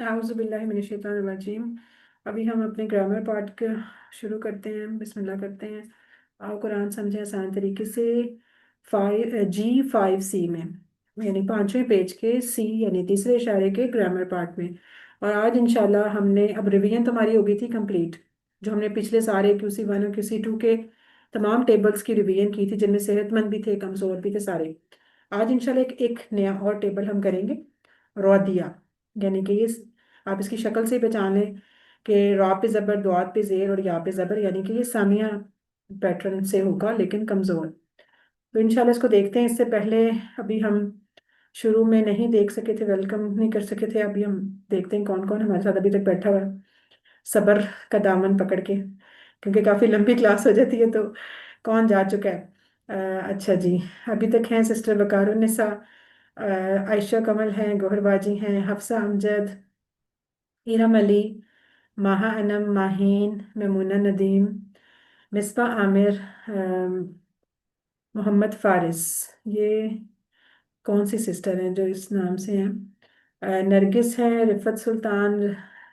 आउज़ुबिल्लाहि मिनश्शैतानिर्रजीम। अभी हम अपने ग्रामर पार्ट के शुरू करते हैं। बिस्मिल्लाह करते हैं। आओ कुरान समझे आसान तरीके से। 5G5C में, यानी पांचवें पेज के सी यानी तीसरे इशारे के ग्रामर पार्ट में। और आज इंशाल्लाह हमने, अब रिवीजन तो हमारी हो गई थी कंप्लीट, जो हमने पिछले सारे QC1 और QC2 के तमाम टेबल्स की रिवीजन की थी, जिनमें सेहतमंद भी थे, कमज़ोर भी थे सारे। आज इंशाल्लाह एक एक नया और टेबल हम करेंगे, रौदिया। यानी कि ये आप इसकी शक्ल से ही पहचान लें कि रॉ पे ज़बर, द्वात पे ज़ेर और या पे ज़बर, यानी कि ये सामिया पैटर्न से होगा लेकिन कमज़ोर। तो इंशाल्लाह इसको देखते हैं। इससे पहले अभी हम शुरू में नहीं देख सके थे, वेलकम नहीं कर सके थे। अभी हम देखते हैं कौन कौन हमारे साथ अभी तक बैठा हुआ है सबर का दामन पकड़ के, क्योंकि काफ़ी लंबी क्लास हो जाती है। तो कौन जा चुका है? अच्छा जी, अभी तक हैं सिस्टर वकारुन्निसा, आयशा कमल हैं, गोहरबाजी हैं, हफ्सा अमजद, इरम अली, माहा अनम, माहीन, मेमुना नदीम, मिसबा आमिर, मोहम्मद फारिस। ये कौन सी सिस्टर हैं जो इस नाम से हैं? नरगिस हैं, रिफत सुल्तान,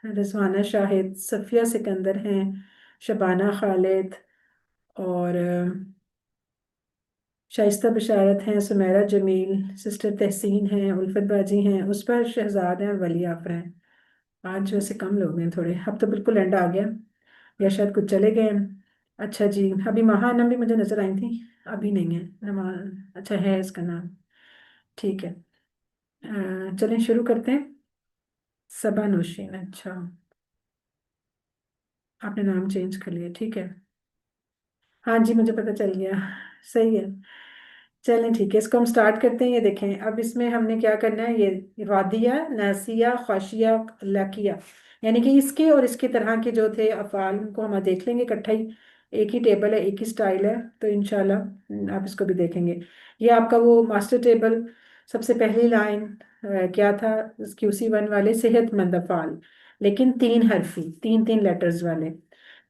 रिजवाना शाहिद, सफ़िया सिकंदर हैं, शबाना खालिद, और शाइस्ता बशारत हैं, सुमेरा जमील, सिस्टर तहसीन हैं, उल्फत बाजी हैं, उस पर शहजाद हैं और वली आफरा हैं। आज वैसे कम लोग हैं थोड़े, अब तो बिल्कुल एंड आ गया, या शायद कुछ चले गए हैं। अच्छा जी, अभी महानम भी मुझे नजर आई थी, अभी नहीं है नमा। अच्छा है इसका नाम, ठीक है। चलें शुरू करते हैं। सबा नौशीन, अच्छा, आपने नाम चेंज कर लिया, ठीक है। हाँ जी, मुझे पता चल गया, सही है। चलें ठीक है, इसको हम स्टार्ट करते हैं। ये देखें, अब इसमें हमने क्या करना है, ये वादिया, नासिया, खाशिया, लाकिया, यानी कि इसके और इसके तरह के जो थे अफ़ाल, उनको हम देख लेंगे इकट्ठा ही। एक ही टेबल है, एक ही स्टाइल है, तो इंशाल्लाह आप इसको भी देखेंगे। ये आपका वो मास्टर टेबल। सबसे पहली लाइन क्या था QC1 वाले? सेहतमंद अफ़ाल, लेकिन तीन हरफी, तीन तीन लेटर्स वाले।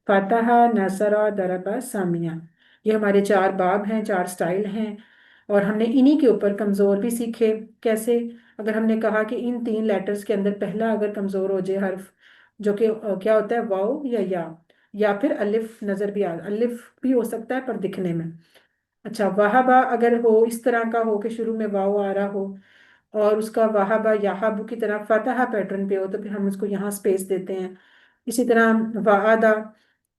फातहा, नसरा, दरबा, सामिया। ये हमारे चार बाब हैं, चार स्टाइल हैं। और हमने इन्हीं के ऊपर कमज़ोर भी सीखे। कैसे? अगर हमने कहा कि इन तीन लेटर्स के अंदर पहला अगर कमज़ोर हो जाए हर्फ, जो कि क्या होता है, वाव या फिर अलिफ नज़र भी आ, अलिफ भी हो सकता है पर दिखने में। अच्छा, वाहबा अगर हो, इस तरह का हो कि शुरू में वाव आ रहा हो और उसका वाहबा याहबू की तरह फतहा पैटर्न पे हो, तो फिर हम उसको यहाँ स्पेस देते हैं। इसी तरह वादा,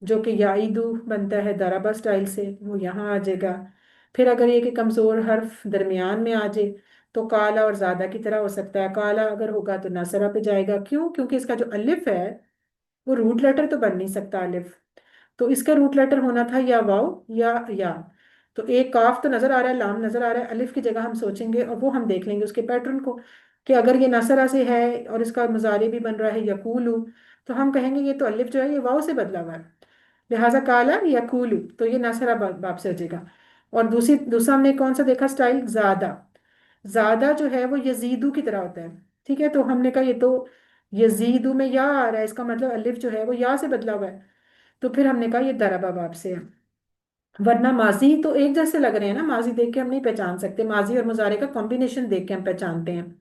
जो कि याइदू बनता है दराबा स्टाइल से, वो यहाँ आ जाएगा। फिर अगर ये कि कमज़ोर हर्फ दरमियान में आ जाए, तो काला और ज़्यादा की तरह हो सकता है। काला अगर होगा तो नसरा पे जाएगा। क्यों? क्योंकि इसका जो अलिफ है वो रूट लेटर तो बन नहीं सकता अलिफ, तो इसका रूट लेटर होना था या वाव या। तो एक काफ तो नजर आ रहा है, लाम नजर आ रहा है, अलिफ की जगह हम सोचेंगे और वो हम देख लेंगे उसके पैटर्न को, कि अगर ये नसरा से है और इसका मुजारे भी बन रहा है यकूलू, तो हम कहेंगे ये तो अलिफ जो है ये वाव से बदला हुआ है, लिहाजा काला यकूलू, तो ये नसरा बाप से हो जाएगा। और दूसरा हमने कौन सा देखा स्टाइल? ज्यादा। ज्यादा जो है वो यजीदू की तरह होता है, ठीक है। तो हमने कहा ये तो यजीदू में या आ रहा है, इसका मतलब अलिफ जो है वो या से बदला हुआ है, तो फिर हमने कहा ये दरबा बाप से है। वरना माजी तो एक जैसे लग रहे हैं ना, माजी देख के हम नहीं पहचान सकते, माजी और मुजारे का कॉम्बिनेशन देख के हम पहचानते हैं।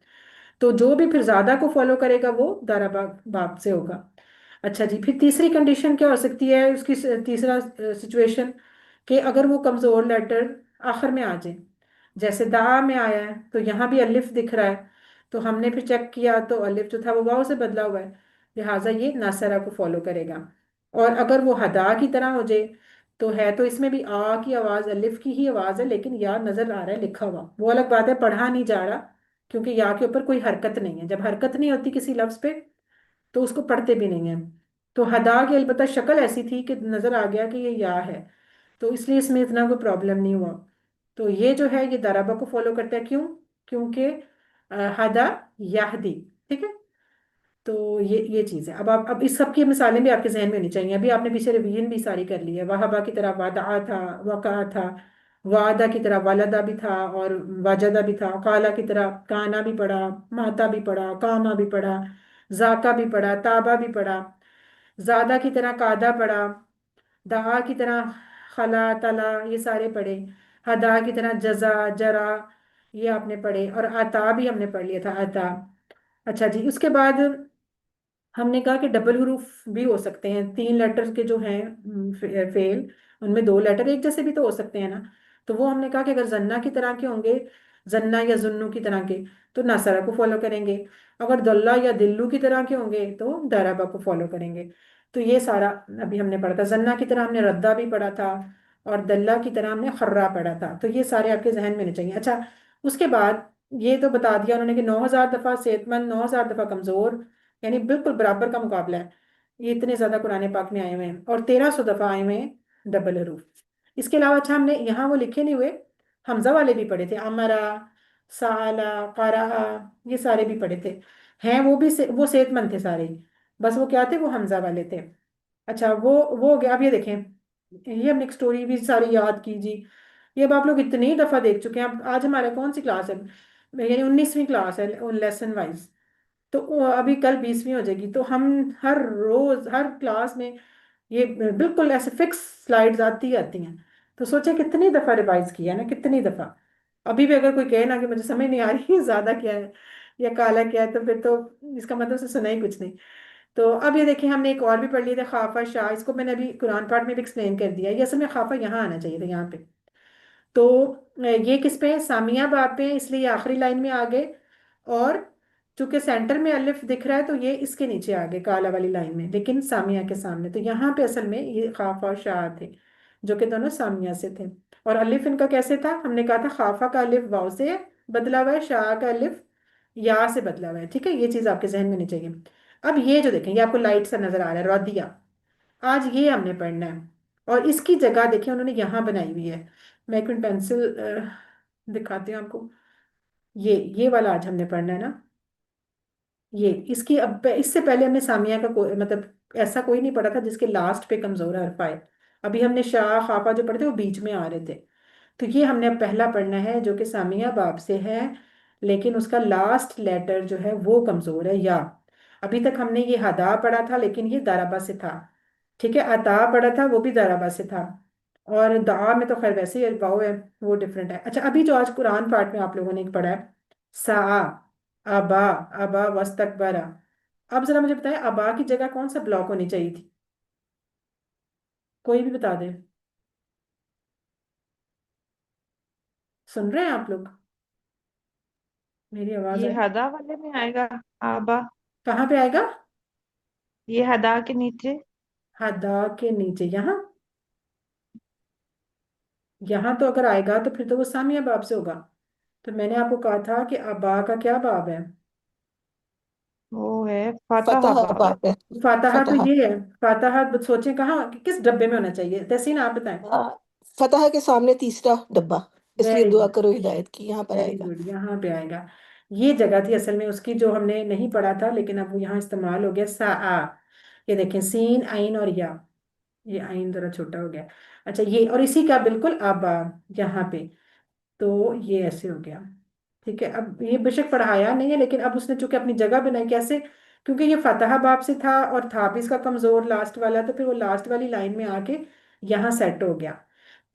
तो जो भी फिर ज्यादा को फॉलो करेगा वो दरबा बाप से होगा। अच्छा जी, फिर तीसरी कंडीशन क्या हो सकती है उसकी? तीसरा सिचुएशन, कि अगर वो कमजोर लेटर आखिर में आ जाए, जैसे दा में आया है तो यहाँ भी अलिफ दिख रहा है, तो हमने फिर चेक किया तो अलिफ जो था वो वाव से बदला हुआ है, लिहाजा ये नासरा को फॉलो करेगा। और अगर वो हदा की तरह हो जाए, तो है तो इसमें भी आ की आवाज, अलिफ की ही आवाज है, लेकिन या नजर आ रहा है लिखा हुआ, वो अलग बात है, पढ़ा नहीं जा रहा, क्योंकि या के ऊपर कोई हरकत नहीं है। जब हरकत नहीं होती किसी लफ्ज पे तो उसको पढ़ते भी नहीं है। तो हदा की अलबत्ता शक्ल ऐसी थी कि नजर आ गया कि ये या है, तो इसलिए इसमें इतना कोई प्रॉब्लम नहीं हुआ। तो ये जो है ये दराबा को फॉलो करता है। क्यों? क्योंकि हदा याहदी, ठीक है। तो ये चीज़ है। अब इस सब की मिसालें भी आपके जहन में होनी चाहिए। अभी आपने पीछे रिवीजन भी सारी कर ली है। वहाबा की तरह वादा था, वका था, वादा की तरह वालदा भी था और वाजदा भी था, काला की तरह काना भी पढ़ा, माता भी पढ़ा, कामा भी पढ़ा, जाका भी पढ़ा, ताबा भी पढ़ा, ज्यादा की तरह कादा पढ़ा, दहा की तरह खला तला, ये सारे पढ़े। हदा की तरह जजा जरा, ये आपने पढ़े। और आता भी हमने पढ़ लिया था, आता। अच्छा जी, उसके बाद हमने कहा कि डबल हरूफ भी हो सकते हैं, 3 लेटर्स के जो हैं फेल, उनमें 2 लेटर एक जैसे भी तो हो सकते हैं ना। तो वो हमने कहा कि अगर जन्ना की तरह के होंगे, जन्ना या जुन्नू की तरह के, तो नासरा को फॉलो करेंगे। अगर दल्ला या दिल्लू की तरह के होंगे तो दाराबा को फॉलो करेंगे। तो ये सारा अभी हमने पढ़ा था। जन्ना की तरह हमने रद्दा भी पढ़ा था, और दल्ला की तरह हमने खर्रा पढ़ा था। तो ये सारे आपके जहन में नहीं चाहिए। अच्छा, उसके बाद ये तो बता दिया उन्होंने कि 9,000 दफा सेहतमंद, 9,000 दफा कमजोर, यानी बिल्कुल बराबर का मुकाबला है। ये इतने ज्यादा कुरान पाक में आए हुए हैं, और 1,300 दफा आए हुए हैं डबल हरूफ। इसके अलावा अच्छा, हमने यहाँ वो लिखे नहीं हुए, हमजा वाले भी पढ़े थे, अमरा, साला, करा, ये सारे भी पढ़े थे। हैं वो भी वो सेहतमंद थे सारे ही। बस वो क्या थे, वो हमजा वाले थे। अच्छा, वो हो गया। अब ये देखें, ये हमने एक स्टोरी भी सारी याद की जी। ये अब आप लोग इतनी दफा देख चुके हैं। अब आज हमारे कौन सी क्लास है, यानी 19वीं क्लास है लेसन वाइज। तो अभी कल 20वीं हो जाएगी। तो हम हर रोज हर क्लास में ये बिल्कुल ऐसे फिक्स स्लाइड्स आती ही आती हैं। तो सोचे कितनी दफा रिवाइज किया है ना, कितनी दफा। अभी भी अगर कोई कहे ना कि मुझे समझ नहीं आ रही ज्यादा क्या है या काला क्या है, तो फिर तो इसका मतलब उसे सुना ही कुछ नहीं। तो अब ये देखिए, हमने एक और भी पढ़ लिया था, खाफा शाह। इसको मैंने अभी कुरान पाठ में भी एक्सप्लेन कर दिया है। ये असल में खाफा यहाँ आना चाहिए था, यहाँ पे। तो ये किस पे है, सामिया बाब पे है, इसलिए ये आखिरी लाइन में आ गए। और चूंकि सेंटर में अलिफ दिख रहा है, तो ये इसके नीचे आ गए काला वाली लाइन में, लेकिन सामिया के सामने। तो यहाँ पे असल में ये खाफा और शाह थे, जो कि दोनों सामिया से थे। और अलिफ इनका कैसे था, हमने कहा था खाफा का अलिफ वाव से बदला हुआ है, शाह का अलिफ या से बदला हुआ है। ठीक है, ये चीज आपके जहन में नहीं चाहिए। अब ये जो देखें, ये आपको लाइट सा नजर आ रहा है, रौदिया। आज ये हमने पढ़ना है। और इसकी जगह देखिए उन्होंने यहाँ बनाई हुई है। मैं एक मिनट पेंसिल दिखाती हूँ आपको। ये वाला आज हमने पढ़ना है ना। ये इसकी अब इससे पहले हमने सामिया का कोई मतलब ऐसा कोई नहीं पढ़ा था जिसके लास्ट पे कमजोर हर्फ आए। अभी हमने शाह खाफा जो पढ़े थे वो बीच में आ रहे थे। तो ये हमने अब पहला पढ़ना है, जो कि सामिया बाब से है, लेकिन उसका लास्ट लेटर जो है वो कमजोर है, या। अभी तक हमने ये हदा पढ़ा था, लेकिन ये दाराबा से था। ठीक है, अता पढ़ा था, वो भी दाराबा से था। और दा में तो खैर वैसे ही वाव है, वो डिफरेंट है। अच्छा, अभी जो आज कुरान पाठ में आप लोगों ने पढ़ा है, सा, अबा, अबा वस्तकबरा। अब जरा मुझे बताएं, अबा की जगह कौन सा ब्लॉक होनी चाहिए थी, कोई भी बता दे। सुन रहे हैं आप लोग, मेरी आवाज ये आई? हदा वाले में आएगा। आबा। कहाँ पे आएगा? ये हदा के नीचे। हदा के नीचे, यहाँ? यहाँ तो अगर आएगा तो फिर तो वो सामिया बाब से होगा। तो मैंने आपको कहा था कि अबा का क्या बाब है? वो है फतह फतह बाब। बाप है। फातहा तो फतह। ये है। फातहा सोचें कहाँ किस डब्बे में होना चाहिए, तहसीन आप बताएं। हाँ, फतह के सामने तीसरा डब्बा। इसलिए वेरी दुआ गुड, करो हिदायत की, यहाँ पर वेरी आएगा। गुड, यहाँ पे आएगा। ये जगह थी असल में उसकी, जो हमने नहीं पढ़ा था, लेकिन अब वो यहाँ इस्तेमाल हो गया, सा आ। ये देखें, सीन आइन और या, ये आइन जरा छोटा हो गया। अच्छा, ये और इसी का बिल्कुल आबा यहाँ पे। तो ये ऐसे हो गया। ठीक है, अब ये बेशक पढ़ाया नहीं है, लेकिन अब उसने चूंकि अपनी जगह बनाई कैसे, क्योंकि ये फतह बाब से था और था भी इसका कमजोर लास्ट वाला, तो फिर वो लास्ट वाली लाइन में आके यहाँ सेट हो गया।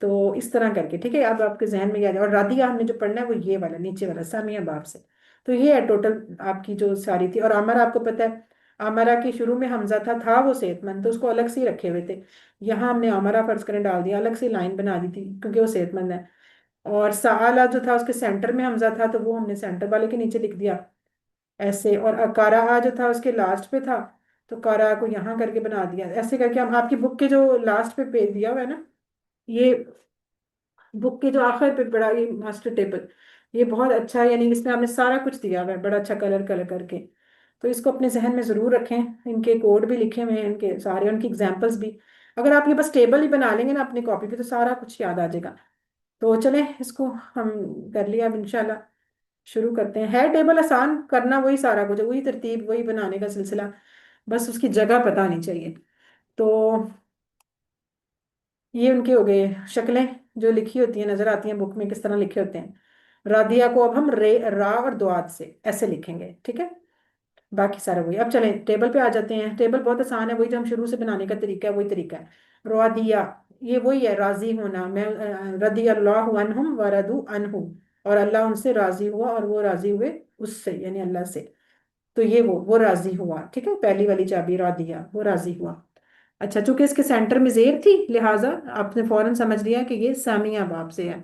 तो इस तरह करके, ठीक है, अब आपके जहन में याद है। और रादिया हमने जो पढ़ना है वो ये वाला नीचे वाला सामिया बाब से। तो ये है टोटल आपकी जो सारी थी। और अमरा आपको पता है, अमरा के शुरू में हमजा था वो सेहतमंद, तो उसको अलग से ही रखे हुए थे। यहाँ हमने अमरा फर्ज करें डाल दिया, अलग से लाइन बना दी थी क्योंकि वो सेहतमंद है। और साला जो था उसके सेंटर में हमजा था, तो वो हमने सेंटर वाले के नीचे लिख दिया ऐसे। और अकारा जो था उसके लास्ट पे था, तो कारा को यहाँ करके बना दिया ऐसे करके। हम आपकी बुक के जो लास्ट पे पेज दिया हुआ है ना, ये बुक के जो आखिर पे बड़ा ये मास्टर टेबल, ये बहुत अच्छा है, यानी इसमें आपने सारा कुछ दिया हुआ है बड़ा अच्छा कलर कलर करके। तो इसको अपने जहन में जरूर रखें। इनके कोड भी लिखे हुए हैं, इनके सारे, उनकी एग्जाम्पल्स भी। अगर आप ये बस टेबल ही बना लेंगे ना अपनी कॉपी पे, तो सारा कुछ याद आ जाएगा। तो चलें, इसको हम कर लिया अब इंशाल्लाह। शुरू करते हैं। है टेबल आसान, करना वही सारा कुछ है, वही तरतीब, वही बनाने का सिलसिला, बस उसकी जगह पता नहीं चाहिए। तो ये उनके हो गए शक्लें, जो लिखी होती हैं, नजर आती हैं बुक में किस तरह लिखे होते हैं। रादिया को अब हम रा और दुआत से ऐसे लिखेंगे, ठीक है। बाकी सारा वही। अब चलें टेबल पे आ जाते हैं। टेबल बहुत आसान है, वही जो हम शुरू से बनाने का तरीका है, वही तरीका है। रादिया, ये वही है, राजी होना। मैं रदी अल्लाह अन्हुम व रदू अनहु, और अल्लाह उनसे राजी हुआ और वो राजी हुए उससे, यानी अल्लाह से। तो ये वो राजी हुआ, ठीक है, पहली वाली चाबी रादिया, वो राजी हुआ। अच्छा, चूंकि इसके सेंटर में जेर थी, लिहाजा आपने फौरन समझ लिया कि ये सामिया बाब से है।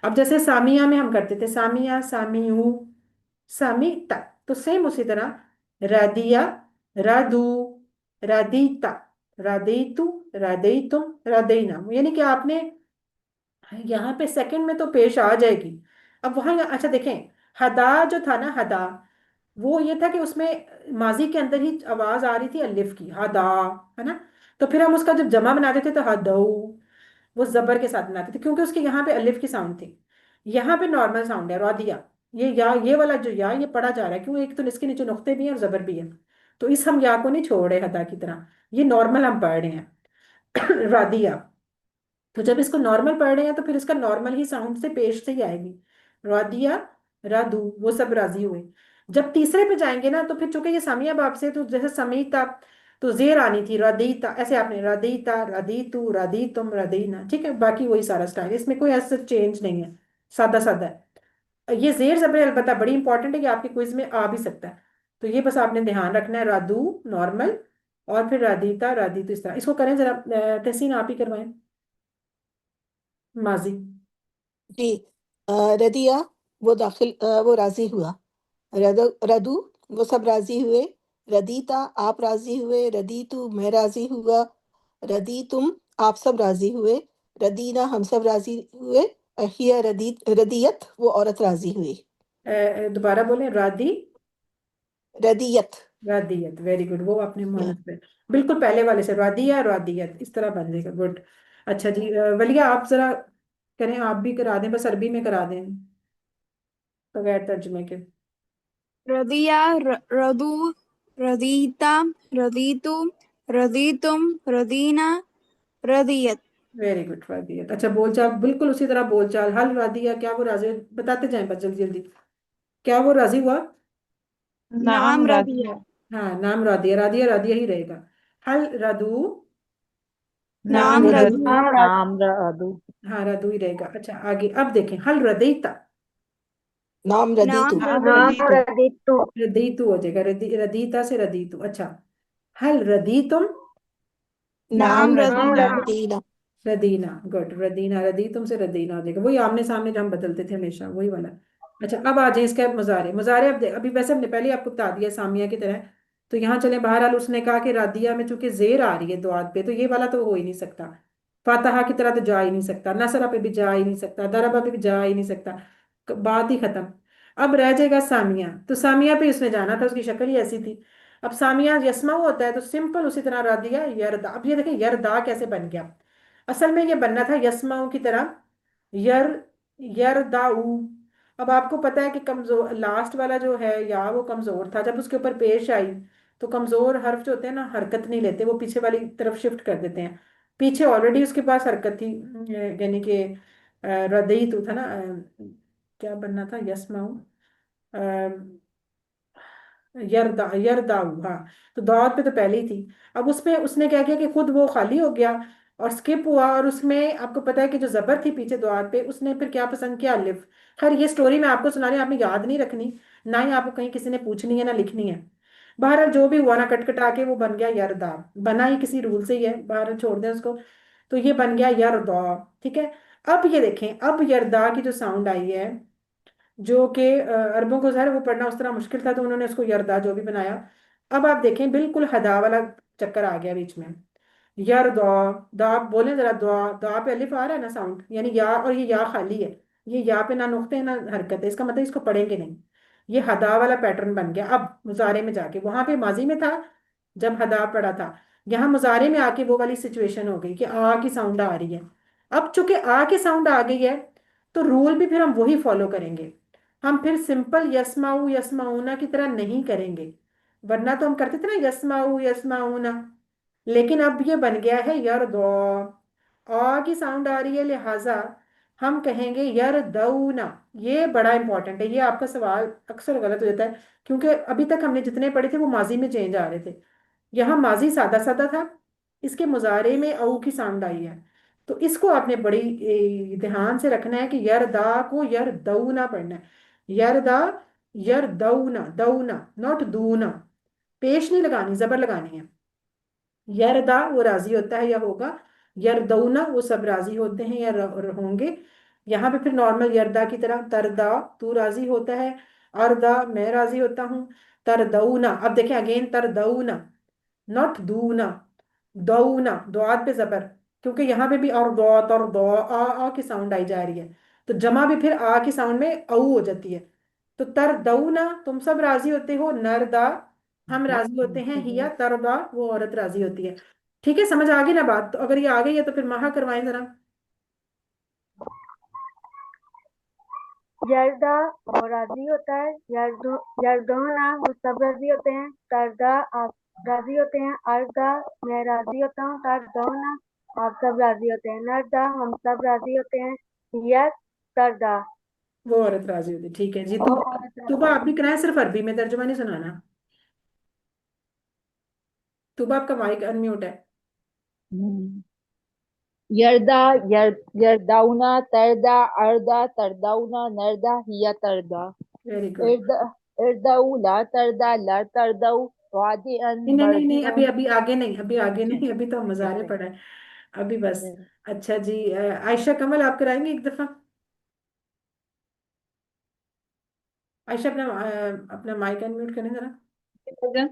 अब जैसे सामिया में हम करते थे सामिया, सामियू, सामीता, तो सेम उसी तरह रादिया, रादू, रादीता, रादेतु, रादेतुम, रादेना, यानी कि आपने यहाँ पे सेकंड में तो पेश आ जाएगी। अब वहां अच्छा देखें, हदा जो था ना, हदा, वो ये था कि उसमें माजी के अंदर ही आवाज आ रही थी अलिफ की, हदा, है ना। तो फिर हम उसका जब जमा बनाते थे तो हदऊ, वो जबर के साथ बनाते थे, क्योंकि उसके यहाँ पे अलिफ की साउंड थी। यहाँ पे नॉर्मल साउंड है रौदिया। ये या, ये वाला जो या, ये पढ़ा जा रहा है, क्यों, एक तो इसके नीचे नुक्ते भी हैं और जबर भी है। तो इस हम या को नहीं छोड़ रहे हदा की तरह, ये नॉर्मल हम पढ़ रहे हैं रादिया। तो जब इसको नॉर्मल पढ़ रहे हैं तो फिर इसका नॉर्मल ही साउंड से पेश से ही आएगी, रादिया, रादू, वो सब राजी हुए। जब तीसरे पे जाएंगे ना, तो फिर चूंकि ये सामिया बाप से, तो जैसे समीता, तो जेर आनी थी रदीता, ऐसे आपने रदीता, रदीतु, रदीतुम, रदीना, ठीक है, बाकी वही सारा स्टाइल, इसमें कोई ऐसा चेंज नहीं है, सादा सादा है। ये जेर जबर अलबत्ता बड़ी इंपॉर्टेंट है कि आपके क्विज में आ भी सकता है। तो ये बस आपने ध्यान रखना है, रादू नॉर्मल, और फिर रादीता, रादीतु, इस तरह इसको करें जरा। तहसीन आप ही करवाएं, माजी। जी। रदिया, वो दाखिल, वो राजी हुआ। रदू, वो सब राजी हुए। रदीता, आप राजी हुए। रदीतु, मैं राजी हुआ। रदी तुम, आप सब राजी हुए। रदीना, हम सब राजी हुए। हिया रदियत, वो औरत राजी हुई। दोबारा बोलें, रादी, रदियत। रादियत, वेरी गुड, वो आपने या। मोहनत पे बिल्कुल पहले वाले से, रादिया, रादियत, इस तरह बन जाएगा, गुड। अच्छा जी, वलिया आप जरा करें, आप भी करा दें, बस अरबी में करा दें, बगैर तर्जुमे के। रदिया, रदू, रदीता, रदीतु, रदीतुम, रदीना, रदियत। वेरी गुड, रादियत। अच्छा, बोलचाल बिल्कुल उसी तरह, बोलचाल, हल रादिया, क्या वो राजी, बताते जाएं बस जल्दी जल्दी, क्या वो राजी हुआ। नाम नाम रदिया। राधिया। हाँ, नाम रादिया, रादिया रादिया ही रहेगा। हल रदू, नाम नाम रदू, रदू। रदू। नाम रदू। हाँ रदू ही रहेगा। अच्छा आगे, अब देखें, हल रदीता, नाम रदीतु। नाम नाम रदू। नाम रदीतु। रदितु। रदीतु हो जाएगा, रदीता से रदीतु। अच्छा, हल रदीतुम, नाम नाम नाम रदीना। रदीतु। रदीना। रदीना, गुड, रदीना, रदी तुमसे रदीना हो जाएगा, वही आमने सामने जो हम बदलते थे हमेशा, वही वाला। अच्छा, अब आ जाए इसके मुजारे, मुजारे अब अभी वैसे हमने पहले ही आपको बता दिया सामिया की तरह। तो यहाँ चले, बहरहाल उसने कहा कि रादिया में चूंकि जेर आ रही है दुआत पे, तो ये वाला तो हो ही नहीं सकता। फातहा की तरह तो जा ही नहीं सकता, नसरा पे भी जा ही नहीं सकता, दरबा पे भी जा ही नहीं सकता, बात ही खत्म। अब रह जाएगा सामिया, तो सामिया पे उसने जाना था, उसकी शक्ल ही ऐसी थी। अब सामिया यस्मा होता है, तो सिंपल उसी तरह रादिया यरदा। अब ये देखें यरदा कैसे बन गया, असल में ये बनना था यस्माऊ की तरह, यर, यरदाऊ। अब आपको पता है कि कमजोर लास्ट वाला जो है या, वो कमजोर था, जब उसके ऊपर पेश आई, तो कमजोर हर्फ जो होते हैं ना, हरकत नहीं लेते, वो पीछे वाली तरफ शिफ्ट कर देते हैं। पीछे ऑलरेडी उसके पास हरकत थी, यानी कि रदई तो था ना, क्या बनना था, यस्माऊ, यरदा, यरदाऊ, हाँ। तो दावत पे तो पहले ही थी। अब उसमें उसने क्या किया कि खुद वो खाली हो गया और स्किप हुआ, और उसमें आपको पता है कि जो जबर थी पीछे दावत पे, उसने फिर क्या पसंद किया, अलिफ। खैर ये स्टोरी मैं आपको सुना रही हूँ, आपने याद नहीं रखनी, ना ही आपको कहीं किसी ने पूछनी है ना लिखनी है। बहरहाल जो भी हुआ ना, कट कटा के वो बन गया यरदा, बना ही किसी रूल से ही है, बहरहाल छोड़ दें उसको। तो ये बन गया यरदा, ठीक है। अब ये देखें, अब यरदा की जो साउंड आई है, जो कि अरबों को ज़ाहिर वो पढ़ना उस तरह मुश्किल था, तो उन्होंने उसको यरदा जो भी बनाया। अब आप देखें, बिल्कुल हदा वाला चक्कर आ गया बीच में, यरदा, दा बोले जरा, दुआ, दा पे अलिफ आ रहा है ना साउंड, यानी या, और ये या खाली है, ये या पे ना नुक्ते हैं ना हरकत है, इसका मतलब इसको पढ़ेंगे नहीं। ये हदा वाला पैटर्न बन गया। अब मुजारे में जाके, वहां पे माजी में था जब हदा पढ़ा था, यहाँ मुजारे में आके वो वाली सिचुएशन हो गई कि आ की साउंड आ रही है। अब चूंकि आ की साउंड आ गई है, तो रूल भी फिर हम वही फॉलो करेंगे। हम फिर सिंपल यस्माऊ यस्माऊना की तरह नहीं करेंगे, वरना तो हम करते थे ना यस्माऊ यस्माऊना, लेकिन अब ये बन गया है यर दो, आ की साउंड आ रही है, लिहाजा हम कहेंगे यर दऊना। ये बड़ा इंपॉर्टेंट है, ये आपका सवाल अक्सर गलत हो जाता है, क्योंकि अभी तक हमने जितने पढ़े थे वो माजी में चेंज आ रहे थे, यहाँ माजी सादा सादा था, इसके मुजारे में औ की साउंड आई है। तो इसको आपने बड़ी ध्यान से रखना है कि यरदा को यरदऊ ना पढ़ना है, यरदा यरदौना, दौना नॉट दूना, पेश नहीं लगानी, जबर लगानी है। यरदा वो राजी होता है या होगा, यरदौना वो सब राजी होते हैं या होंगे। यहाँ पे फिर नॉर्मल यरदा की तरह, तरदा तू राजी होता है, अरदा मैं राजी होता हूँ, तरदौना। अब देखें अगेन, तरदौना नॉट दूना, दौना दुआत पे जबर, क्योंकि यहाँ पे भी और दौत और दौ आ की साउंड आई जा रही है, तो जमा भी फिर आ की साउंड में औ हो जाती है। तो तरदौना तुम सब राजी होते हो, नरदा हम राजी होते हैं, हिया तरदा वो औरत राजी होती है। ठीक है, समझ आ गई ना बात? तो अगर ये आ गई है तो फिर महा करवाएं जरा। यरदा वो राजी होता है, यरदोना वो सब राजी होते हैं, तरदा आप राजी होते हैं, अर्दा मैं राजी होता हूँ, तरदौना आप सब राजी होते हैं, नरदा हम सब राजी होते हैं, यस तरदा वो औरत राजी होती है। ठीक है जी। वो औरत राजी तुबा आप होती भी कराएं, सिर्फ अरबी में, तर्जुमा नहीं सुनाना। तुबा आपका माइक अनम्यूट है। हम्म। यरदा यरदाउना तरदा अर्दा तरदाउना नरदा हिया तरदा वेरी गुड। इरदा इरदाउ ला तरदा ला तरदाउ वादिअन नहीं नहीं नहीं नहीं, अभी मर्दिअन। अभी आगे नहीं, अभी आगे नहीं, अभी तो हम मज़ारे पड़ा है अभी बस। अच्छा जी, आयशा कमल आप कराएंगे एक दफा? आयशा अपना अपना माइक अनम्यूट करें जरा।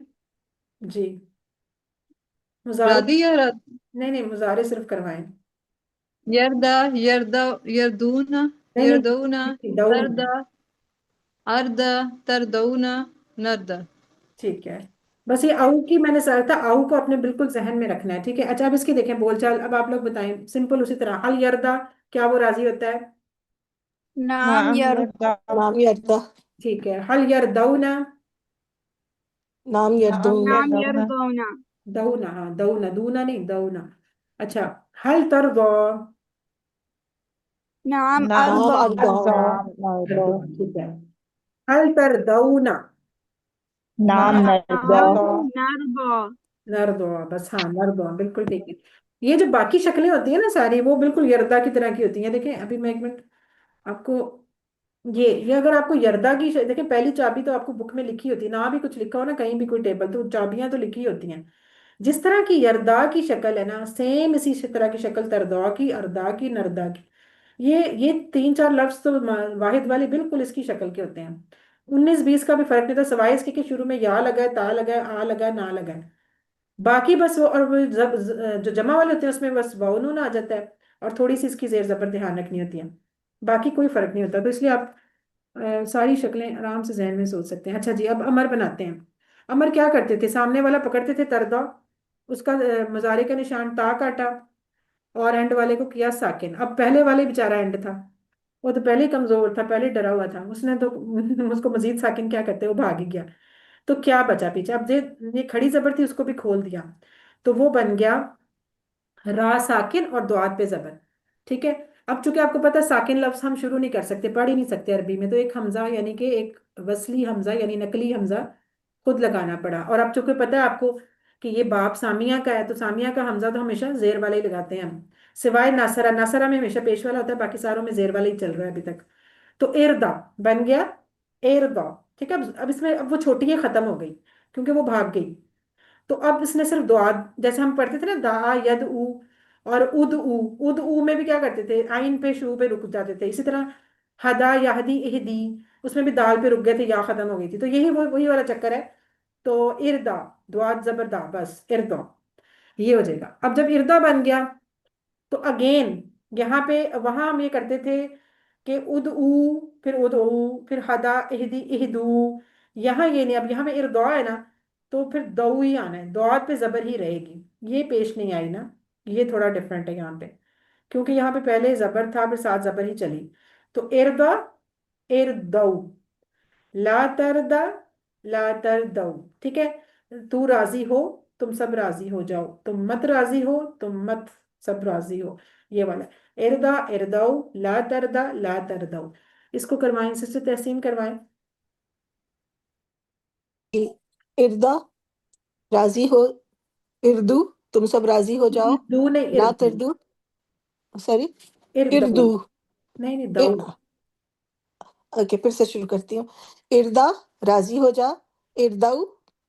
जी, मुजारे। राधी या नहीं नहीं, मुजारे सिर्फ करवाएं। यरदा यरदा यरदूना नहीं नहीं यरदौना नहीं, दाऊन। तरदा अर्दा तरदौना नरदा। ठीक है, बस ये आऊ की मैंने सर था, आऊ को अपने बिल्कुल जहन में रखना है। ठीक है, अच्छा अब इसकी देखें बोलचाल, अब आप लोग बताएं सिंपल उसी तरह। हल यरदा, क्या वो राजी होता है? नाम यर नाम यरदा, ठीक है। हल यरदौना, नाम यरदौना, नाम यरदौना दौना, हाँ दौना, दूना नहीं दौना। अच्छा, हल तरदो, नाम नाम अरदौ अरदौना, तरदो, ठीक है। हल तरदौना, नाम नरदा नाम नरदौ नरदो, बस हाँ नरदो, बिल्कुल ठीक है। ये जो बाकी शक्लें होती है ना सारी, वो बिल्कुल यरदा की तरह की होती हैं। देखें अभी मैं एक मिनट आपको, ये अगर आपको यरदा की देखें, पहली चाबी तो आपको बुक में लिखी होती है ना, भी कुछ लिखा हो ना कहीं भी कोई टेबल, तो चाबियां तो लिखी होती हैं। जिस तरह की यरदा की शक्ल है ना, सेम इसी तरह की शक्ल तरदा की, अरदा की, नरदा की। ये तीन चार लफ्ज तो वाहिद वाले बिल्कुल इसकी शक्ल के होते हैं। 19-20 का भी फर्क नहीं था, सिवाय इसके कि शुरू में या लगा है, ता लगा है, आ लगा है, ना लगा है। बाकी बस वो, और वो जो जमा वाले होते हैं उसमें बस वाव नून आ जाता है, और थोड़ी सी इसकी जेर जबर ध्यान रखनी होती है। बाकी कोई फर्क नहीं होता, तो इसलिए आप सारी शक्लें आराम से जहन में सोच सकते हैं। अच्छा जी, अब अमर बनाते हैं। अमर क्या करते थे? सामने वाला पकड़ते थे तरदा, उसका मुजारे का निशान ता काटा, और एंड वाले को किया साकिन। अब पहले वाले बेचारा एंड था, वो तो पहले ही कमजोर था, पहले डरा हुआ था, उसने तो उसको मजीद साकिन क्या करते, वो भाग ही गया। तो क्या बचा पीछे? अब ये खड़ी जबर थी, उसको भी खोल दिया, तो वो बन गया रा साकिन और दुआत पे जबर। ठीक है। अब चूंकि आपको पता है साकिन लफ्ज हम शुरू नहीं कर सकते, पढ़ ही नहीं सकते अरबी में, तो एक हमजा यानी कि एक वसली हमजा यानी नकली हमजा खुद लगाना पड़ा। और अब चूंकि पता है आपको कि ये बाप सामिया का है, तो सामिया का हमजा तो हमेशा जेर वाला ही लगाते हैं हम, सिवाय नासरा, नासरा में हमेशा पेश वाला होता है, बाकी सारों में जेर वाला ही चल रहा है अभी तक। तो इरदा बन गया इरदा। ठीक है, अब इसमें अब वो छोटी है खत्म हो गई क्योंकि वो भाग गई। तो अब इसने सिर्फ दुआ, जैसे हम पढ़ते थे ना दा यद ऊ, और उद ऊ में भी क्या करते थे, आइन पे शू पे रुक जाते थे। इसी तरह हदा याहदी इहदी, उसमें भी दाल पे रुक गए थे, या खत्म हो गई थी, तो यही वही वाला चक्कर है। तो इरदा, दुआ जबरदा, बस इरदा, ये हो जाएगा। अब जब इरदा बन गया, तो अगेन यहाँ पे, वहां हम ये करते थे कि उद ऊ, फिर उद ऊ, फिर हदा इहदी इहदू। यहाँ ये नहीं, अब यहाँ में इरदा है ना, तो फिर दऊ ही आना है, दौत पे जबर ही रहेगी, ये पेश नहीं आई ना। ये थोड़ा डिफरेंट है यहाँ पे, क्योंकि यहाँ पे पहले जबर था, फिर साथ जबर ही चली। तो इरदा इरदऊ, ला तरदा ला तरदऊ। ठीक है, तू राजी हो, तुम सब राजी हो जाओ, तुम मत राजी हो, तुम मत सब राजी हो, ये वाला। इरदा इरदऊ, ला तरदा ला तरदऊ। इसको करवाएं, सिस्टर तहसीन करवाएं। इरदा राजी हो, इर्दू तुम सब राजी हो जाओ, दू नहीं, ला इरदू, तरदू, सॉरी, इरदऊ, इर्दू, नहीं नहीं दऊ। ओके, फिर से शुरू करती हूँ। इर्दा, राजी हो जा। इर्दाऊ,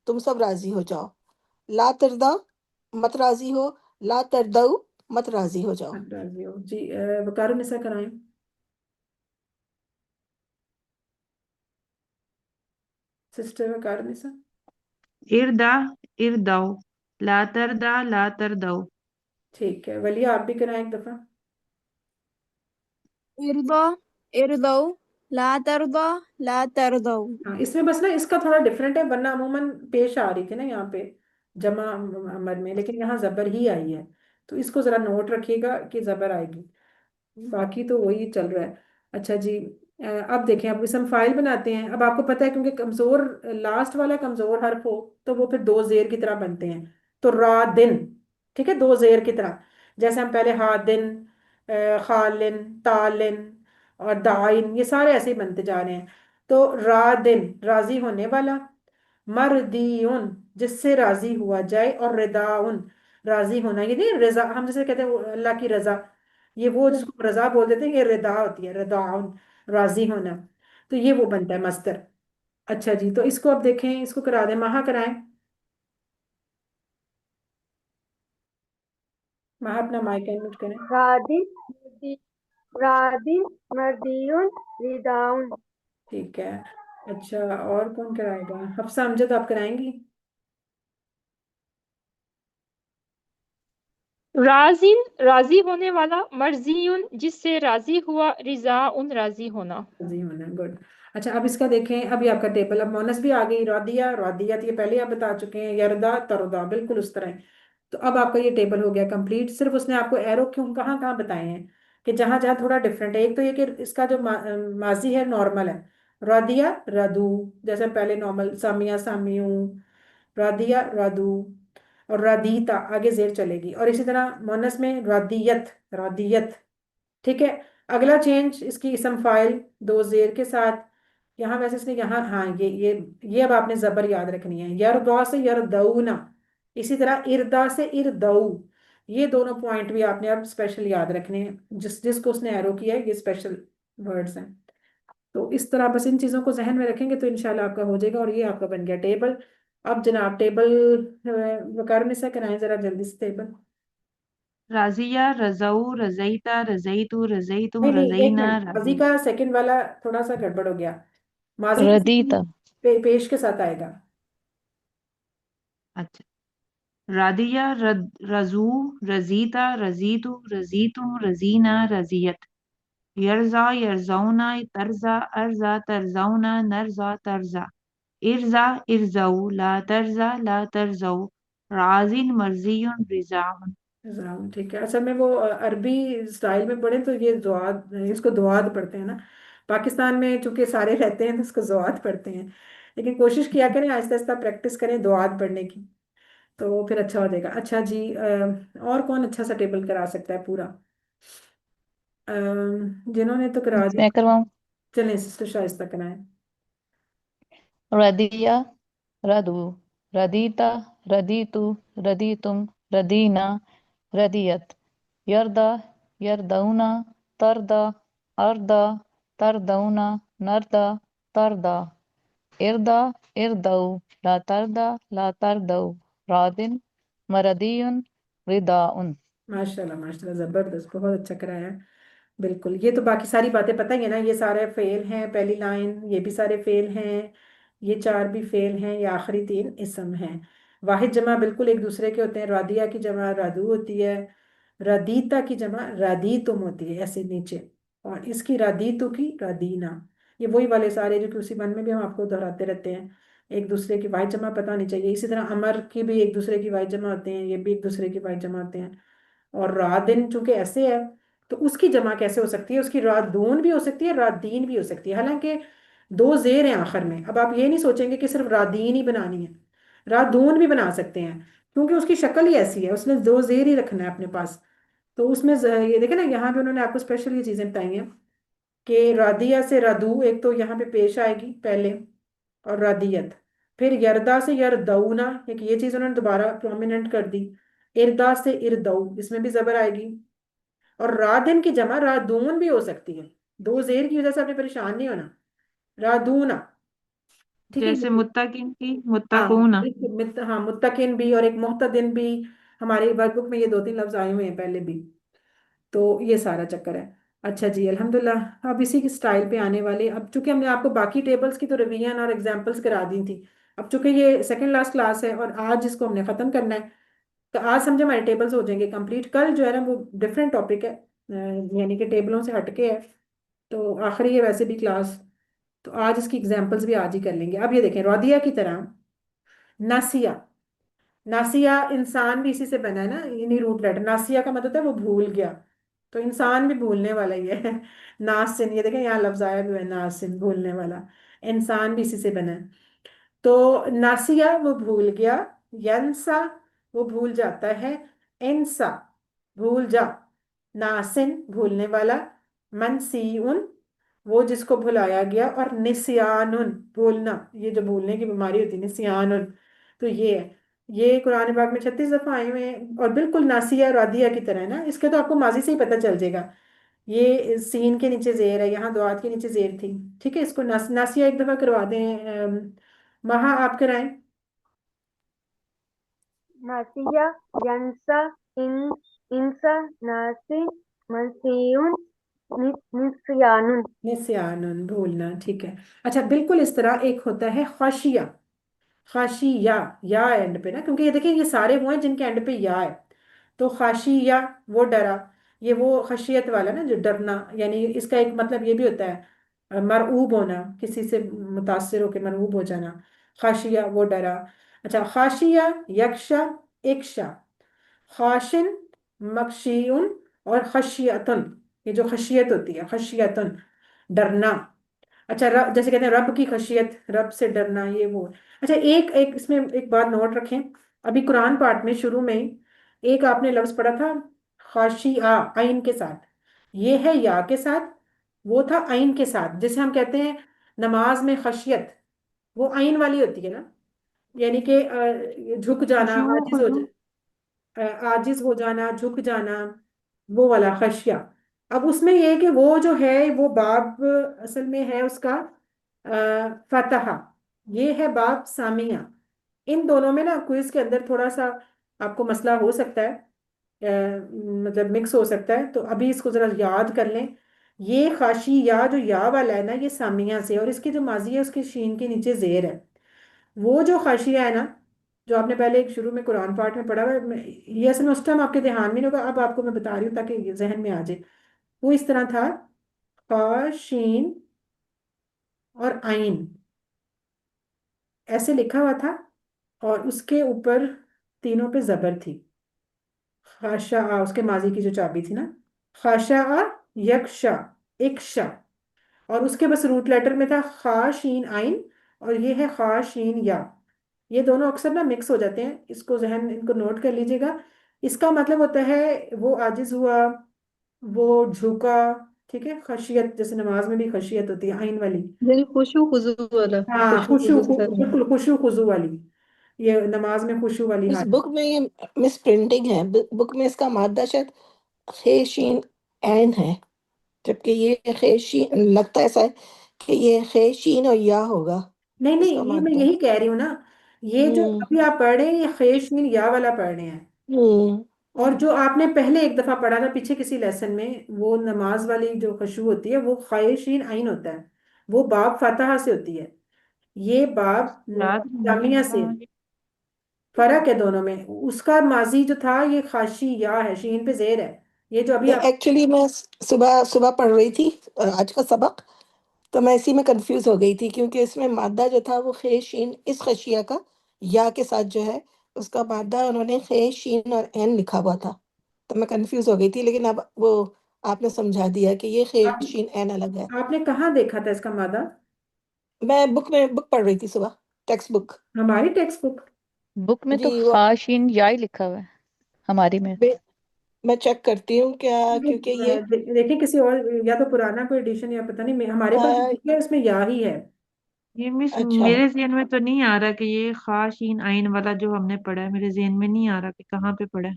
तुम सब राजी हो जाओ। ला तिरदा, मत राजी हो। ला तिरदाऊ, मत राजी हो जाओ। राजी हो जी। वकार निसा कराएं। सिस्टर वकार निसा। इर्दा इर्दौ, ला तरदा ला तरदौ। ठीक है, वलिया आप भी कराएं एक दफा। इर्दा इर्दौ ला तरदा ला तरदौ। हाँ, इसमें बस ना इसका थोड़ा डिफरेंट है, वरना अमूमन पेश आ रही थी ना यहाँ पे जमा अमर में, लेकिन यहाँ जबर ही आई है। तो इसको जरा नोट रखिएगा कि जबर आएगी, बाकी तो वही चल रहा है। अच्छा जी। अब देखें, अब इसम फाइल बनाते हैं। अब आपको पता है क्योंकि कमजोर लास्ट वाला कमजोर हर्फ हो तो वो फिर दो जेर की तरह बनते हैं। तो रा दिन, ठीक है, दो जेर की तरह। जैसे हम पहले हा दिन, खालिन, तालिन और दाइन, ये सारे ऐसे ही बनते जा रहे हैं। तो रा दिन, राजी होने वाला। मरदीउन, जिससे राजी हुआ जाए। और रिदाउन, राजी होना, ये नहीं रजा, हम जैसे कहते हैं अल्लाह की रजा, ये वो जिसको रजा बोल देते हैं, ये रिदा होती है, रिदाउन, राजी होना। तो ये वो बनता है मस्तर। अच्छा जी, तो इसको अब देखें, इसको करा दें, महा कराएं। महा अपना माइक म्यूट करें। रादी मर्दी रादी मर्दियुन रिदाउन। ठीक है। अच्छा, और कौन कराएगा? हफ्सा अमजद, आप कराएंगी? राजिन, राजी होने वाला। मर्जियुन, जिससे राजी हुआ। रिजाउन, राजी होना। जी होना, गुड। अच्छा, अब इसका देखें, अभी आपका टेबल, अब मोनस भी आ गई, रादिया रादिया, तो ये पहले आप बता चुके हैं, यरदा तरदा, बिल्कुल उस तरह है। तो अब आपका ये टेबल हो गया कंप्लीट। सिर्फ उसने आपको एरो क्यों कहाँ कहाँ बताए हैं कि जहां जहां थोड़ा डिफरेंट है। एक तो ये कि इसका जो माजी है नॉर्मल है, रादिया रादू, जैसे पहले नॉर्मल सामिया सामियू, रादिया रादू। और रादीता आगे जेर चलेगी, और इसी तरह मोनस में रादियत रादियत। ठीक है। अगला चेंज इसकी इसम फाइल दो जेर के साथ। यहाँ वैसे इसने यहाँ, हाँ, ये अब आपने जबर याद रखनी है, यरदा से यरदौना। इसी तरह इरदा से इरदऊ। ये दोनों पॉइंट भी आपने अब स्पेशल याद रखने हैं, जिसको उसने एरो किया है, ये स्पेशल वर्ड्स हैं। तो इस तरह बस इन चीजों को जहन में रखेंगे तो इंशाल्लाह आपका हो जाएगा, और ये आपका बन गया टेबल। अब जनाब टेबल वकार में से कराएं जरा जल्दी से टेबल। राजिया रजऊ रजईता रजईतु रजईतुम नहीं नहीं, एक रजईना मिनट, माजी रजई। का सेकंड वाला थोड़ा सा गड़बड़ हो गया। माजी किस रदीता। पेश के साथ आएगा? अच्छा। रादिया रजू रजीता रजीतु रजीतुम रजीना रजियत। यरजा यरजौना तरजा अर्जा तरजौना नरजा तरजा। इर्जा इर्जऊ ला तरजा ला तरजऊ। राजिन मर्जियुन रिजाउन। राम, ठीक है। असल में वो अरबी स्टाइल में पढ़े तो ये दुआद, इसको दुआद पढ़ते हैं ना। पाकिस्तान में चूंकि सारे रहते हैं तो इसको जुआद पढ़ते हैं। लेकिन कोशिश किया करें, आहिस्ता आहिस्ता प्रैक्टिस करें दुआद पढ़ने की, तो फिर अच्छा हो जाएगा। अच्छा जी, और कौन अच्छा सा टेबल करा सकता है पूरा? जिन्होंने तो करा मैं दिया, करवाऊं। चलें सिस्टर शाइस्ता कराएं। रदिया रदू, रदीता रदीतु, रदीतुम, रदीना, रदियत। यरदा यरदौना, तरदा अर्दा, तरदौना, नरदा, तरदा। इरदा इरदऊ, ला तरदा ला तरदऊ। रादिन मरदियुन, रिदाउन। माशाल्लाह माशाल्लाह, जबरदस्त, बहुत अच्छा कराया है। बिल्कुल, ये तो बाकी सारी बातें पता ही है ना, ये सारे फेल हैं, पहली लाइन ये भी सारे फेल हैं, ये चार भी फेल हैं, ये आखिरी तीन इसम हैं। वाहिद जमा बिल्कुल एक दूसरे के होते हैं, रादिया की जमा रादू होती है, रदीता की जमा रादीतुम होती है, ऐसे नीचे। और इसकी रादीतु की रादीना। ये वही वाले सारे जो कि उसी मन में भी हम आपको दोहराते रहते हैं। एक दूसरे की वाहिद जमा पता होनी चाहिए। इसी तरह अमर की भी एक दूसरे की वाहिद जमा होते हैं, ये भी एक दूसरे की वाहिद जमा होते हैं। और रात दिन चूंकि ऐसे है, तो उसकी जमा कैसे हो सकती है? उसकी रात दून भी हो सकती है, रात दीन भी हो सकती है, हालांकि दो जेर हैं आखिर में। अब आप ये नहीं सोचेंगे कि सिर्फ रात दीन ही बनानी है, रात दून भी बना सकते हैं, क्योंकि उसकी शक्ल ही ऐसी है, उसने दो जेर ही रखना है अपने पास। तो उसमें ये देखे ना, यहाँ पे उन्होंने आपको स्पेशल ये चीजें बताई हैं कि रादिया से रादू, एक तो यहाँ पे पेश आएगी पहले, और रादियत। फिर यरदा से यरदऊना, एक ये चीज उन्होंने दोबारा प्रोमिनेंट कर दी। इरदा से इरदऊ, इसमें भी जबर आएगी। और रादिन की जमा रादून भी हो सकती है, दो जेर की वजह से आपने परेशान नहीं होना। रादूना, ठीक है जैसे ये। मुत्तकिन की हाँ मुत्तकूना। हाँ, मुत्तकिन भी और एक मुहतदिन भी, हमारे वर्कबुक में ये दो तीन लफ्ज आए हुए हैं पहले भी। तो ये सारा चक्कर है। अच्छा जी, अल्हम्दुलिल्लाह। अब इसी की स्टाइल पे आने वाले, अब चूंकि हमने आपको बाकी टेबल्स की तो रिवीजन और एग्जांपल्स करा दी थी, अब चूंकि ये सेकंड लास्ट क्लास है और आज इसको हमने ख़त्म करना है, तो आज समझे हमारे टेबल्स हो जाएंगे कंप्लीट। कल जो है ना वो डिफरेंट टॉपिक है, यानी कि टेबलों से हटके है, तो आखिरी है वैसे भी क्लास। तो आज इसकी एग्जांपल्स भी आज ही कर लेंगे। अब ये देखें, रौदिया की तरह नासिया। नासिया इंसान भी इसी से बना है ना, इन्हीं रूट लेटर। नासिया का मतलब है वो भूल गया, तो इंसान भी भूलने वाला ही है। नासिन, ये देखें यहाँ लफ्ज आया भी है, नासिन भूलने वाला। इंसान भी इसी से बना है। तो नासिया वो भूल गया, यंसा वो भूल जाता है, इंसा भूल जा, नासिन भूलने वाला, मनसीउन वो जिसको भुलाया गया, और निस्यानुन भूलना, ये जो भूलने की बीमारी होती है निस्यानुन। तो ये है, ये कुरान पाक में 36 दफा आए हुए हैं और बिल्कुल नासिया रादिया की तरह है ना। इसके तो आपको माजी से ही पता चल जाएगा। ये सीन के नीचे जेर है, यहाँ दुआत के नीचे जेर थी। ठीक है, इसको नासिया एक दफा करवा दें। महा आप कराएं। नासिया, यंसा, इन इंसा, नासिन, मनसीउन, निस्यानुन। निस्यानुन भूलना, ठीक है। अच्छा, बिल्कुल इस तरह एक होता है खाशिया। खाशिया, या एंड पे ना, क्योंकि ये देखिए ये सारे वो हैं जिनके एंड पे या है। तो खाशिया वो डरा, ये वो खशियत वाला ना जो डरना, यानी इसका एक मतलब ये भी होता है मरऊब होना, किसी से मुतासिर होकर मरऊब हो जाना। खाशिया वो डरा। अच्छा, खाशिया, यक्शा, इक्शा, खाशिन, मखशियुन और खशियतुन, ये जो खशियत होती है खशियतुन, डरना। अच्छा, रब जैसे कहते हैं रब की खशियत, रब से डरना, ये वो। अच्छा, एक एक इसमें एक बात नोट रखें। अभी कुरान पाठ में शुरू में ही एक आपने लफ्ज पढ़ा था, खाशिया, आइन के साथ। ये है या के साथ, वो था आइन के साथ। जैसे हम कहते हैं नमाज में खशियत, वो आइन वाली होती है ना, यानी कि झुक जाना, खुशू आजिज हो खुशू। आजिज हो जाना, झुक जाना, वो वाला खशिया। अब उसमें ये है कि वो जो है वो बाब असल में है उसका फतहा, ये है बाब सामिया। इन दोनों में ना क्विज के अंदर थोड़ा सा आपको मसला हो सकता है, मतलब मिक्स हो सकता है, तो अभी इसको जरा याद कर लें। ये खाशी या जो या वाला है ना, ये सामिया से, और इसकी जो माजी है उसके शीन के नीचे जेर है। वो जो खाशिया है ना, जो आपने पहले एक शुरू में कुरान पाठ में पढ़ा हुआ है, ये असल में उस टाइम आपके ध्यान में नहीं होगा, अब आपको मैं बता रही हूँ ताकि ये जहन में आ जाए। वो इस तरह था, खाशीन और आइन ऐसे लिखा हुआ था, और उसके ऊपर तीनों पे जबर थी। खाशा, उसके माजी की जो चाबी थी ना, खाशा, यक्षा, इक्शा, और उसके बस रूट लेटर में था खा शीन आइन, और ये है खा शीन या। ये दोनों अक्सर ना मिक्स हो जाते हैं, इसको जहन इनको नोट कर लीजिएगा। इसका मतलब होता है वो आजिज हुआ, वो झुका। ठीक है, खशियत जैसे नमाज में भी खशियत होती है आइन वाली। यानी खुशू खुजू वाला। हाँ, खुशू खुजू से बिल्कुल खुशू खुजू वाली, ये नमाज में खुशू वाली इस हालत। बुक में ये मिस प्रिंटिंग है। बुक में इसका मादा शायद खे शीन एन है, जबकि ये खे शीन लगता ऐसा है कि ये खे शीन और या होगा नहीं इसका नहीं, ये मैं मादा। यही कह रही हूँ ना, ये जो हम्म। अभी आप पढ़ रहे हैं ये खेश मीन या वाला पढ़ रहे हैं। हम्म। और जो आपने पहले एक दफा पढ़ा था पीछे किसी लेसन में, वो नमाज वाली जो खुशबू होती है वो ख्वाहिशीन आइन होता है, वो बाब फतहा से होती है, ये बाब याद नहीं जामिया से। रहा। फर्क है दोनों में। उसका माजी जो था ये खाशी या है, शीन पे जेर है। ये जो अभी नहीं, आप, एक्चुअली मैं सुबह सुबह पढ़ रही थी आज का सबक, तो मैं इसी में कंफ्यूज हो गई थी, क्योंकि इसमें मादा जो था वो खे शीन इस खशिया का या के साथ जो है उसका मादा उन्होंने खे शीन और एन लिखा हुआ था। तो मैं कंफ्यूज हो गई थी, लेकिन अब वो आपने समझा दिया कि ये खे आप शीन एन अलग है। आपने कहाँ देखा था इसका मादा? मैं बुक पढ़ रही थी सुबह, टेक्स्ट बुक। हमारी टेक्स्ट बुक? बुक में तो जी वो खाशिन या ही लिखा हुआ है हमारी में। मैं चेक करती हूँ क्या, क्योंकि ये देखिए किसी और, या तो पुराना कोई एडिशन या पता नहीं, हमारे पास आ, है उसमें या ही है। ये मिस अच्छा, मेरे ज़हन में तो नहीं आ रहा कि ये खाशीन आइन वाला जो हमने पढ़ा है, मेरे ज़हन में नहीं आ रहा कि कहाँ पे पढ़ा है।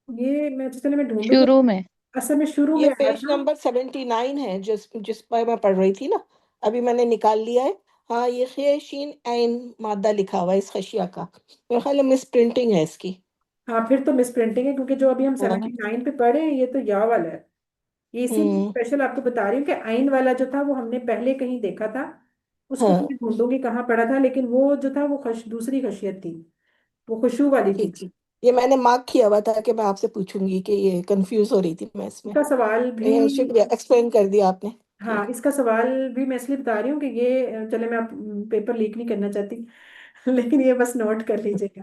ये मैं चले मैं ढूंढूं तो, शुरू में। असल में शुरू ये में आया पेज था। नंबर 79 है जिस जिस पर मैं पढ़ रही थी ना, अभी मैंने निकाल लिया है। हाँ, ये खे शीन ऐन मादा लिखा हुआ है इस खशिया का। मेरे ख्याल में मिस प्रिंटिंग है इसकी। हाँ फिर तो मिस प्रिंटिंग है, क्योंकि जो अभी हम हाँ। 79 पे पढ़े हैं ये तो या वाला है। ये इसीलिए हम्म। स्पेशल आपको बता रही हूँ कि आइन वाला जो था वो हमने पहले कहीं देखा था, उसको हाँ मैं ढूंढूंगी कहाँ पड़ा था, लेकिन वो जो था वो दूसरी खशियत थी, वो खुशबू वाली थी। ठीक ठीक। ये मैंने मार्क किया हुआ था कि मैं आपसे पूछूंगी कि ये कंफ्यूज हो रही थी मैं इसमें। इसका सवाल भी, लेकिन शुक्रिया, एक्सप्लेन कर दिया आपने। हाँ ठीक। इसका सवाल भी मैं इसलिए बता रही हूँ कि ये चले, मैं पेपर लीक नहीं करना चाहती लेकिन ये बस नोट कर लीजिएगा,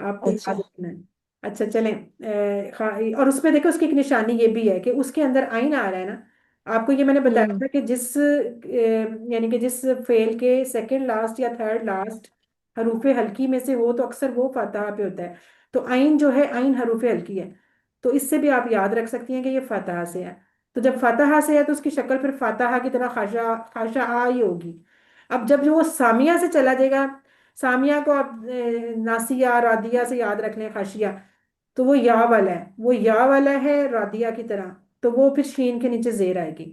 आपको अच्छा। याद रखना है। अच्छा चलें, और उसमें देखो उसकी एक निशानी ये भी है कि उसके अंदर आइन आ रहा है ना। आपको ये मैंने बताया हम्म। था कि जिस यानी कि जिस फेल के सेकंड लास्ट या थर्ड लास्ट हरूफे हल्की में से हो तो अक्सर वो फतहा पे होता है। तो आइन जो है, आइन हरूफे हल्की है, तो इससे भी आप याद रख सकती हैं कि ये फतहा से है। तो जब फतहा से है तो उसकी शक्ल फिर फतहा की तरह खाशा खाशा आ ही होगी। अब जब जो वो सामिया से चला जाएगा, सामिया को आप नासिया रादिया से याद रख लें, खाशिया, तो वो या वाला है, वो या वाला है रादिया की तरह। तो वो फिर शीन के नीचे जेर आएगी,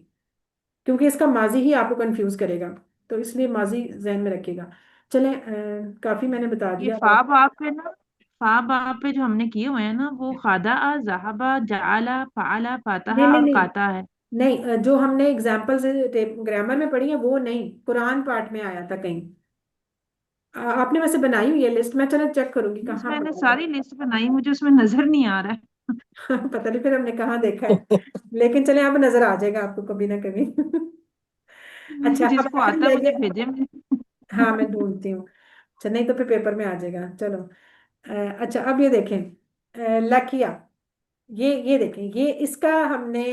क्योंकि इसका माजी ही आपको कंफ्यूज करेगा, तो इसलिए माजी जहन में रखिएगा। चलें, काफी मैंने बता ये दिया फा और बाप पे ना, फा बाप पे जो हमने किए हुए हैं ना, वो खादा जहाबा जाला फाला नहीं फातहा नहीं और नहीं काता है। नहीं, जो हमने एग्जाम्पल से ग्रामर में पढ़ी है वो नहीं, कुरान पाठ में आया था कहीं। आपने वैसे बनाई हुई है लिस्ट, मैं चलो चेक करूंगी बस कहाँ मैंने पढ़ा था। सारी लिस्ट बनाई, मुझे उसमें नजर नहीं आ रहा है। पता नहीं फिर हमने कहाँ देखा है, लेकिन चले आप नजर आ जाएगा आपको कभी ना कभी अच्छा अब जिसको आखिरी आता रह मुझे गया। भेजे मुझे। हाँ मैं ढूंढती हूँ। अच्छा नहीं तो फिर पेपर में आ जाएगा, चलो। अच्छा अब ये देखें, लाकिया, ये देखें, ये इसका हमने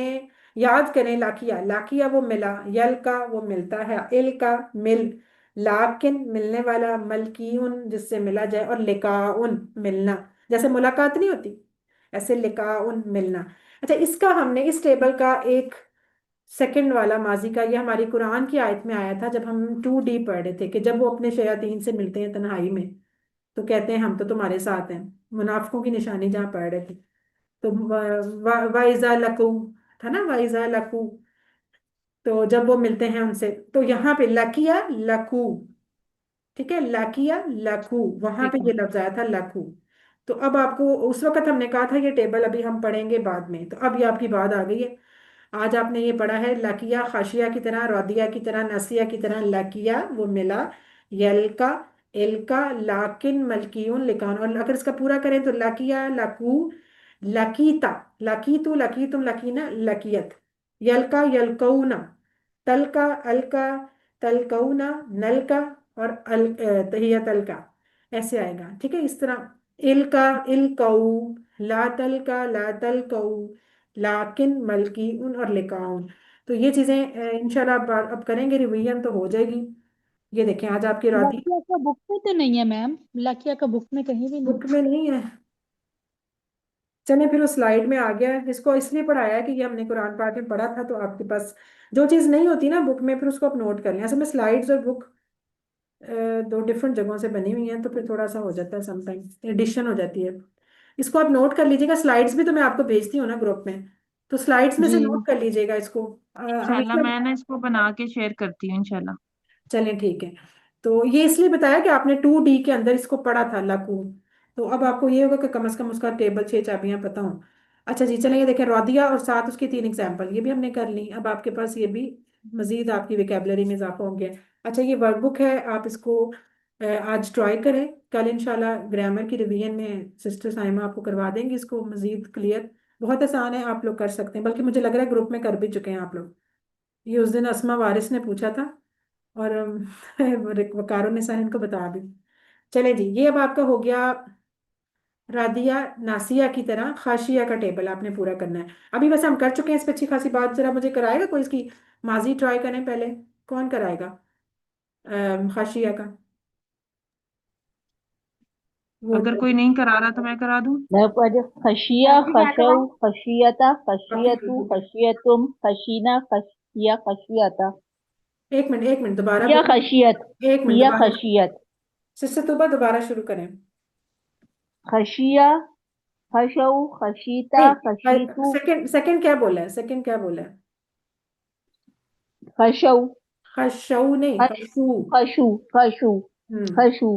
याद करें। लाकिया, लाकिया वो मिला, यल का वो मिलता है, इल का मिल, लाकिन मिलने वाला, मलकीउन जिससे मिला जाए, और लिकाउन मिलना, जैसे मुलाकात नहीं होती ऐसे लिकाउन मिलना। अच्छा इसका हमने इस टेबल का एक सेकंड वाला माजी का, ये हमारी कुरान की आयत में आया था जब हम 2D पढ़ रहे थे, कि जब वो अपने शयातीन से मिलते हैं तन्हाई में तो कहते हैं हम तो तुम्हारे साथ हैं, मुनाफिकों की निशानी जहाँ पढ़ रहे थे। तो वाइजा लकू था ना, वाइजा लकू, तो जब वो मिलते हैं उनसे, तो यहाँ पे लकिया लकू, ठीक है, लाकिया लाखू, वहां पे ठीक है। ये लफ्ज आया था लाखू। तो अब आपको, उस वक्त हमने कहा था ये टेबल अभी हम पढ़ेंगे बाद में, तो अब ये आपकी बात आ गई है। आज आपने ये पढ़ा है, लाकिया खाशिया की तरह, रौदिया की तरह, नसिया की तरह, लाकिया वो मिला, यलका इल्का, लाकिन मलकियुन लिकान, और अगर इसका पूरा करें तो लाकिया लाकू, लकीता लकीतु, लकीतुम लकीना लकियत, यलका यलकौना, तलका अलका तलकौना, नलका, और तहिया तलका, ऐसे आएगा, ठीक है। इस तरह इल्का इल्कऊ, ला तलका ला तलकऊ, लाकिन मलकी उन, और लिकाउन। तो ये चीजें इंशाल्लाह अब करेंगे, रिवीजन तो हो जाएगी। ये देखें आज आपकी राती लकिया का बुक में तो नहीं है मैम, लकिया का बुक में कहीं भी नहीं। बुक में नहीं है। चले फिर उस स्लाइड में आ गया है, इसको इसलिए पढ़ाया है कि ये हमने कुरान पाक में पढ़ा था, तो आपके पास जो चीज़ नहीं होती ना बुक में, फिर उसको आप नोट कर लें। असल में स्लाइड्स और बुक दो डिफरेंट जगहों से बनी हुई हैं, तो फिर थोड़ा सा हो जाता है, समटाइम्स एडिशन हो जाती है। इसको आप नोट कर लीजिएगा, स्लाइड्स भी तो मैं आपको भेजती हूँ ना ग्रुप में, तो स्लाइड्स में से जी। नोट कर लीजिएगा इसको। इंशाल्लाह हमेशा, मैं ना इसको बना के शेयर करती हूँ इंशाल्लाह। चलें ठीक है। तो ये इसलिए बताया कि आपने 2D के अंदर इसको पढ़ा था लाकू, तो अब आपको ये होगा कि कम से कम उसका टेबल 6 चाबियां पता हो। अच्छा जी चलें, ये देखें रौदिया और साथ उसकी 3 एग्जाम्पल, ये भी हमने कर ली। अब आपके पास ये भी मजीद आपकी विकेबलरी में इजाफा हो गया। अच्छा ये वर्कबुक है, आप इसको आज ट्राई करें, कल इंशाल्लाह ग्रामर की रिवीजन में सिस्टर साइमा आपको करवा देंगी इसको मजीद क्लियर। बहुत आसान है, आप लोग कर सकते हैं, बल्कि मुझे लग रहा है ग्रुप में कर भी चुके हैं आप लोग। ये उस दिन अस्मा वारिस ने पूछा था, और वकारों ने सारे इनको बता दी। चले जी, ये अब आपका हो गया रादिया नासिया की तरह खाशिया का टेबल आपने पूरा करना है। अभी वैसे हम कर चुके हैं, इस पे अच्छी खासी बात, जरा मुझे कराएगा कोई इसकी माजी ट्राई करें पहले, कौन कराएगा खाशिया का, वो अगर कोई नहीं करा रहा तो मैं करा दूँ। लपद खशिया बाकी खशौ खशियता बाकी खशियतु खशियतुम खशीना खशिया खशियता एक मिनट दोबारा या बोलो, खशियत एक मिनट या दोबारा, खशियत सिस्टर तोबा दोबारा शुरू करें। खशिया खशौ खशीता नहीं खशीतु सेकंड सेकंड क्या बोला है, सेकंड क्या बोला है? खशौ खशऊ नहीं, खश खशू। खशु खशु हम्म। खशु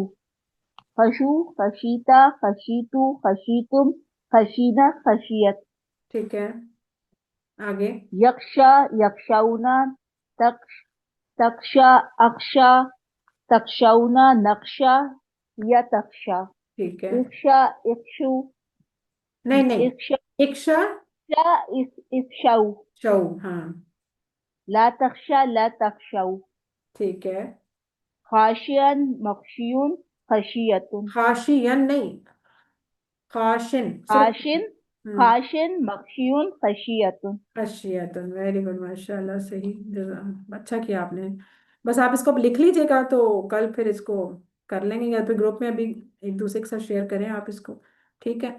खशु खशीता खशीतु खशीतुम खशीना खशियत। ठीक है, आगे। यक्षा यक्षौना तक्ष तक्षा अक्षा तक्षौना नक्षा यतक्षा। ठीक है, इक्षा इक्षु नहीं नहीं, इक्षा इक्षा इक्षौ। शऊ, हाँ। ला तक्षा ला तक्षौ। ठीक है, खाशियन मखशियुन खशियतुन। खाशियन नहीं, खाशिन सिर्फ। खाशिन हम्म। खाशिन मखशियुन खशियतुन। खशियतुन, वेरी गुड, माशाल्लाह, सही। अच्छा किया आपने। बस आप इसको अब लिख लीजिएगा, तो कल फिर इसको कर लेंगे, या फिर ग्रुप में अभी एक दूसरे के साथ शेयर करें आप इसको। ठीक है,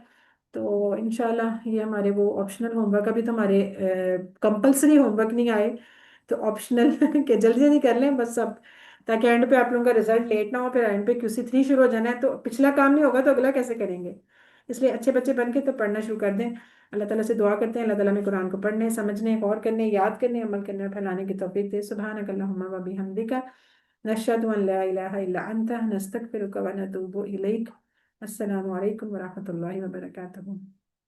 तो इंशाल्लाह ये हमारे वो ऑप्शनल होमवर्क, अभी तो हमारे कंपलसरी होमवर्क नहीं आए, तो ऑप्शनल के जल्दी जल्दी कर लें बस सब, ताकि एंड पे आप लोगों का रिजल्ट लेट ना हो, फिर एंड पे QC3 शुरू हो जाना है, तो पिछला काम नहीं होगा तो अगला कैसे करेंगे। इसलिए अच्छे बच्चे बन के तो पढ़ना शुरू कर दें। अल्लाह ताला से दुआ करते हैं, अल्लाह ताला में कुरान को पढ़ने, समझने, गौर करने, याद करने, अमल करने और फैलाने की तौफीक दे। सुब्हानक अल्लाहुम्मा व बिहम्दिका नशहदु अन ला इलाहा इल्ला अंता नस्तगफिरुका व नतूबु इलैक। अस्सलामु अलैकुम व रहमतुल्लाहि व बरकातुहू।